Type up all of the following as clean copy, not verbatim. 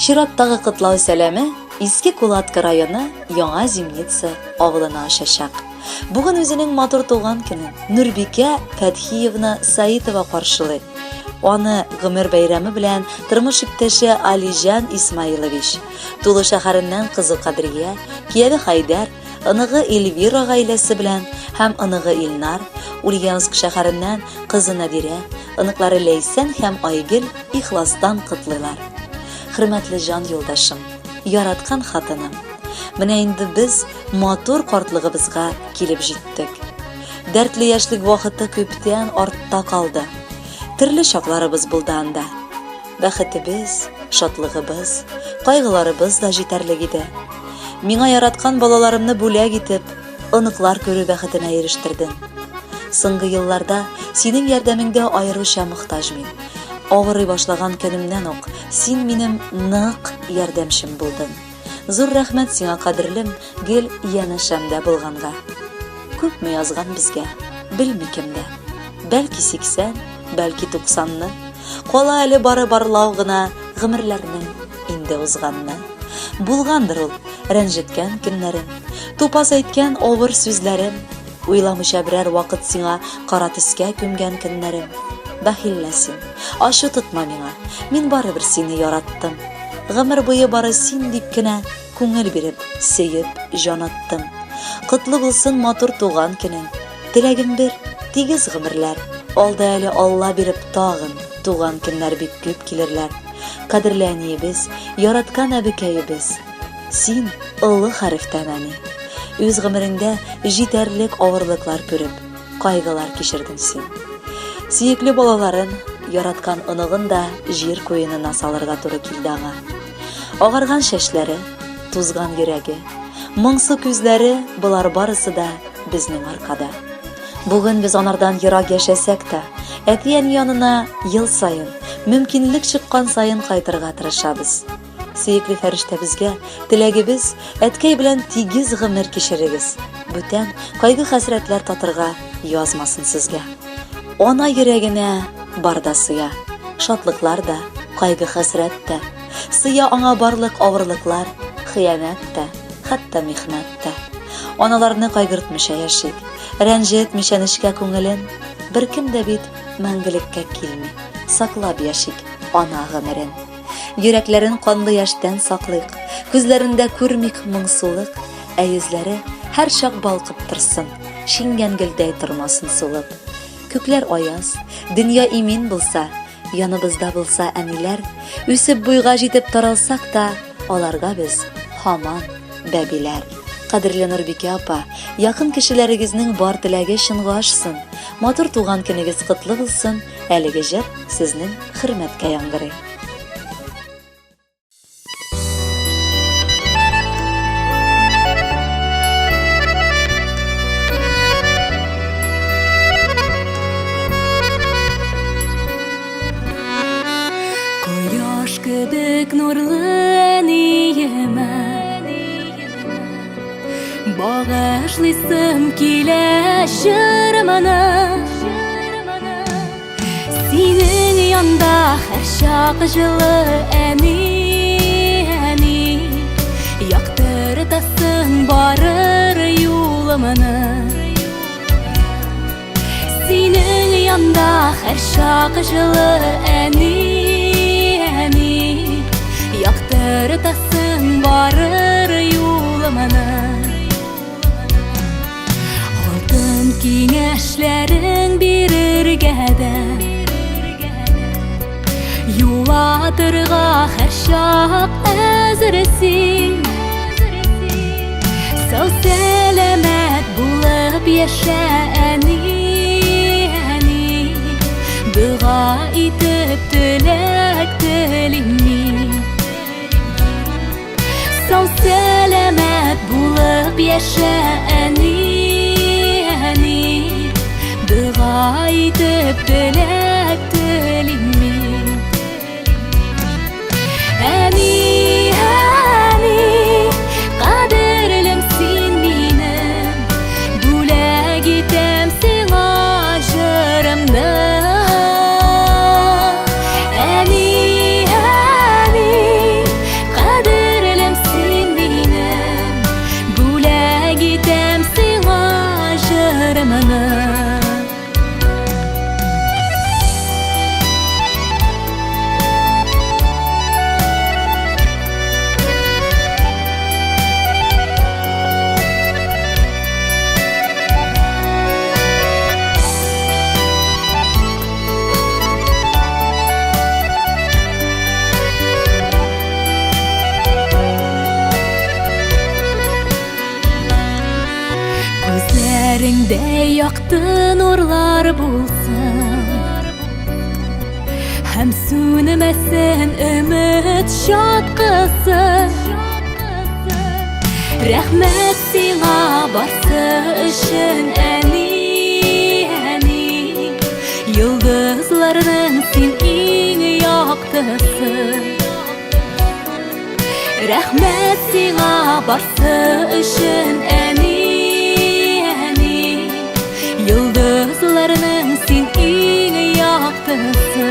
Чираттагы кытлау сәләме Иске Кулатка районы Яңа Зимница авылына ашачак. Бүген үзенең матур туган көнен Нурбикә Фәтхиевна Саитова каршылый. Аны гомер бәйрәме белән тормыш иптәше Алижан Исмаилович, Тулы шәһәреннән кызы Кадрия, кияве Хайдар, оныгы Эльвира гаиләсе белән һәм оныгы Илнар, Ульяновск шәһәреннән кызы Надирә, оныклары Ләйсән һәм Айгөл ихластан кытлыйлар. Хөрмәтле җан юлдашым, яраткан хатыным, менә инде без матур картлыгыбызга килеп җиттек. Дәртле яшьлек вакыты күптән артта калды. Төрле чакларыбыз булды анда. Бәхетебез, шатлыгыбыз, кайгыларыбыз да җитәрлек иде. Миңа яраткан балаларымны бүләк итеп, оныклар күрү бәхетенә ирештердең. Соңгы елларда синең ярдәмеңдә аеруча мохтаҗ мин. Авырый башлаган көнемнән үк син минем нык ярдәмчем булдың. Зур рәхмәт сиңа, кадерлем, гел янәшәмдә булганга. Күпме язган безгә, белмикемдә. Бәлки 80, бәлки 90-ны. Кала әле бары барлау гына гомерләрнең инде узганны. Булгандыр ул рәнҗеткән көннәрем, тупас әйткән авыр сүзләрем, уйламыйча берәр вакыт сиңа кара төскә күмгән көннәрем. Бәхилләсин, ашу тотма миңа, мин барыбер сине яраттым. Гомер буе бары син дип кенә күңел биреп, сөеп, җан аттым. Кытлы булсын матур туган көнең, теләгем бер, тигез гомерләр. Алда әле Алла биреп тагын, туган көннәр бик күп килерләр. Кадерле әниебез, яраткан әбекәебез, син олы хәрефтән әни. Үз гомереңдә җитәрлек авырлыклар күреп, кайгылар кичердең син. Сөекле балаларын, яраткан оныгын да җир куенына салырга туры килде аңа. Агарган шәчләре, тузган йөрәге, моңсу күзләре, булар барысы да безнең аркада. Бүген без анардан ерак яшәсәк тә, әтиән янына ел сайын, мөмкинлек чыккан сайын кайтырга тырышабыз. Сөекле фәрештә безгә теләгебез, әткәй белән тигез гомер кичерегез. Бүтән кайгы хәсрәтләр татырга язмасын сезгә. Ана йөрәгенә барда сыя, шатлыклар да, кайгы хәсрәт тә. Сыя аңа барлык авырлыклар, хыянәт тә, хәтта михнәт тә. Аналарны кайгыртмыйча яшик, рәнҗетмичә нечкә күңелен, беркем дә бит мәңгелеккә килми. Саклап яшик ана гомерен. Йөрәкләрен канлы яшьтән саклыйк, күзләрендә күрмик моңсулык, ә йөзләре һәр чак балкып торсын, шингән гөлдәй тормасын сулып. Күкләр аяз, дөнья имин булса, яныбызда булса әниләр, үсеп буйга җитеп таралсак та, аларга без һаман бәбиләр. Кадерле Нурбикә апа, якын кешеләрегезнең бар теләге чынга ашсын. Матур туган көнегез котлы булсын. Әлеге җыр сезнең хөрмәткә яңгырый. Кояш кебек нурлы әниемә, багышлыйсым килә җырманы. Синең янда һәр чак җылы әни, яктыртасың барыр юлымны. Синең янда һәр чак җылы әни, яктыртасың барыр юлымны. Алтын киңәшләрең бирергә дә, юлатырга һәр чак әзерсең. Сау сәламәт булып яшә әни, дуга итеп теләк телим мин. Сау сәламәт булып яшә әни, дуга итеп теләк телим мин. Әни, кадерлем син минем, бүләк итәм сиңа җырымны. Күзләреңдә якты нурлар булсын, һәм сүнмәсен өмет чаткысы. Рәхмәт сиңа барсы өчен, әни, әни. Йолдызларның син иң яктысы. Рәхмәт сиңа барсы өчен, әни, әни. Йолдызларның син иң яктысы.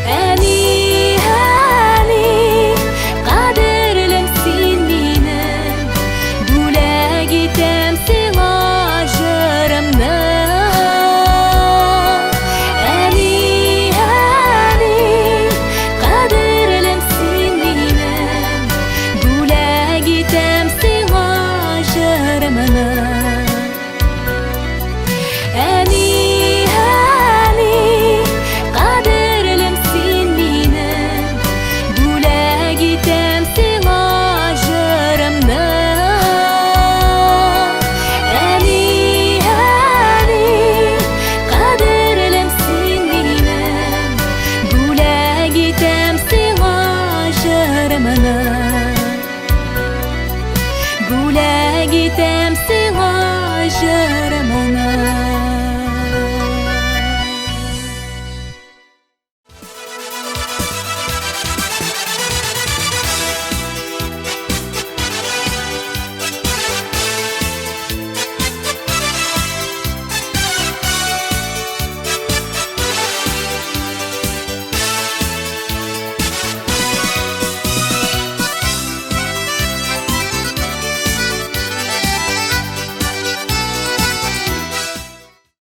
Әни, әни, кадерлем син минем, бүләк итәм сиңа җырымны. Әни, әни, кадерлем син минем, бүләк итәм сиңа җырымны. Әни, әни, кадерлем син минем, бүләк итәм сиңа җырымны. Әни, әни, кадерлем син минем, бүләк итәм сиңа җырымны. Бүләк итәм сиңа җырымны.